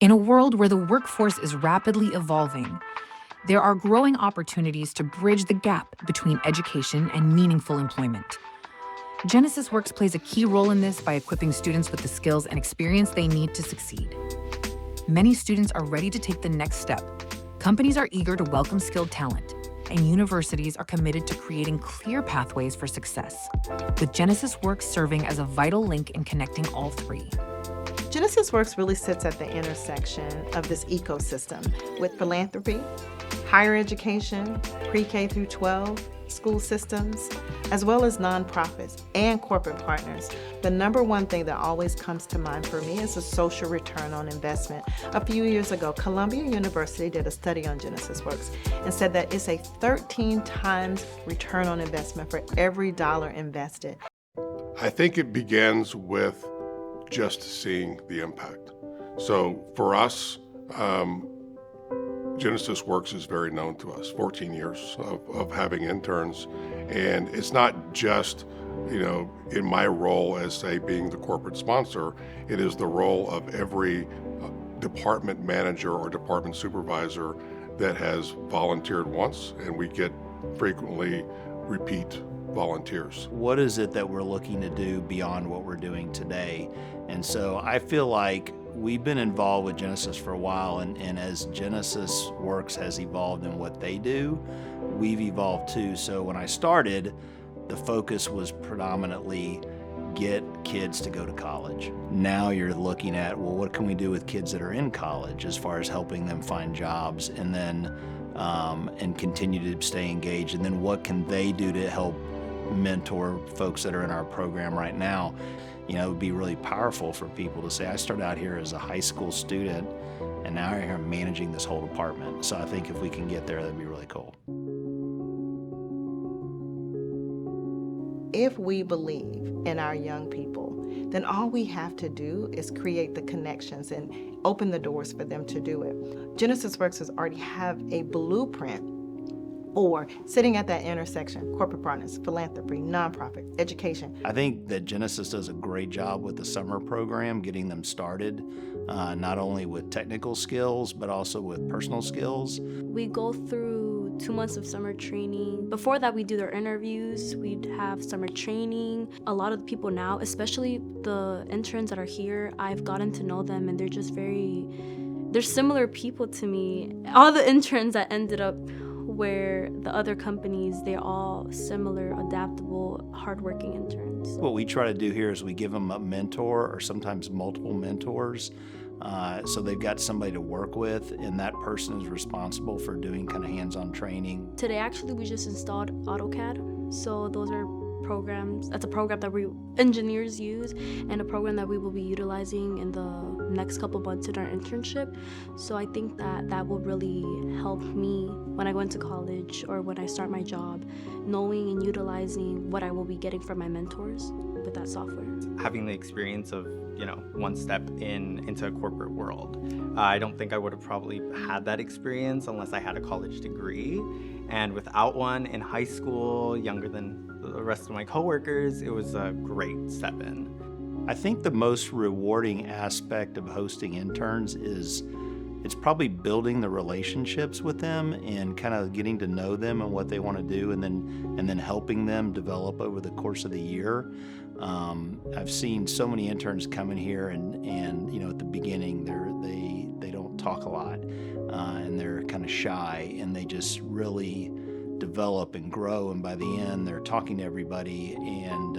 In a world where the workforce is rapidly evolving, there are growing opportunities to bridge the gap between education and meaningful employment. Genesys Works plays a key role in this by equipping students with the skills and experience they need to succeed. Many students are ready to take the next step. Companies are eager to welcome skilled talent, and universities are committed to creating clear pathways for success, with Genesys Works serving as a vital link in connecting all three. Genesys Works really sits at the intersection of this ecosystem with philanthropy, higher education, pre-K through 12, school systems, as well as nonprofits and corporate partners. The number one thing that always comes to mind for me is a social return on investment. A few years ago, Columbia University did a study on Genesys Works and said that it's a 13 times return on investment for every dollar invested. I think it begins with just seeing the impact. So for us, Genesys Works is very known to us, 14 years of having interns. And it's not just, in my role as, say, being the corporate sponsor, it is the role of every department manager or department supervisor that has volunteered once, and we get frequently repeat volunteers. What is it that we're looking to do beyond what we're doing today? And so I feel like we've been involved with Genesys for a while, and as Genesys Works has evolved in what they do, we've evolved too. So when I started, the focus was predominantly get kids to go to college. Now you're looking at, well, what can we do with kids that are in college as far as helping them find jobs, and then and continue to stay engaged, and then what can they do to help mentor folks that are in our program right now. It would be really powerful for people to say, I started out here as a high school student, and now I'm here managing this whole department. So I think if we can get there, that'd be really cool. If we believe in our young people, then all we have to do is create the connections and open the doors for them to do it. Genesys Works has already have a blueprint for sitting at that intersection: corporate partners, philanthropy, nonprofit, education. I think that Genesys does a great job with the summer program, getting them started, not only with technical skills, but also with personal skills. We go through 2 months of summer training. Before that, we do their interviews. We'd have summer training. A lot of the people now, especially the interns that are here, I've gotten to know them, and they're similar people to me. All the interns that ended up where the other companies, they're all similar, adaptable, hardworking interns. What we try to do here is we give them a mentor, or sometimes multiple mentors, so they've got somebody to work with, and that person is responsible for doing kind of hands-on training. Today, actually, we just installed AutoCAD. So those are programs. That's a program that we engineers use, and a program that we will be utilizing in the next couple months in our internship. So I think that will really help me when I go into college or when I start my job, knowing and utilizing what I will be getting from my mentors with that software. Having the experience of, one step into a corporate world. I don't think I would have probably had that experience unless I had a college degree. And without one in high school, younger than the rest of my coworkers, it was a great step in. I think the most rewarding aspect of hosting interns is it's probably building the relationships with them and kind of getting to know them and what they want to do, and then helping them develop over the course of the year. I've seen so many interns come in here and at the beginning they don't talk a lot, and they're kind of shy, and they just really develop and grow, and by the end they're talking to everybody. And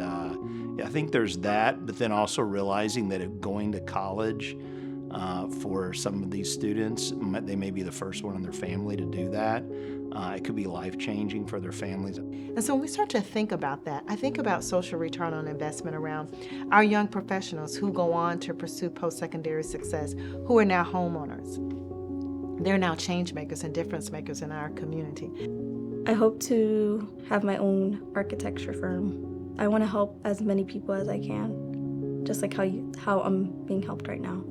I think there's that, but then also realizing that going to college for some of these students, they may be the first one in their family to do that. It could be life-changing for their families. And so when we start to think about that, I think about social return on investment around our young professionals who go on to pursue post-secondary success, who are now homeowners. They're now change makers and difference makers in our community. I hope to have my own architecture firm. I want to help as many people as I can, just like how I'm being helped right now.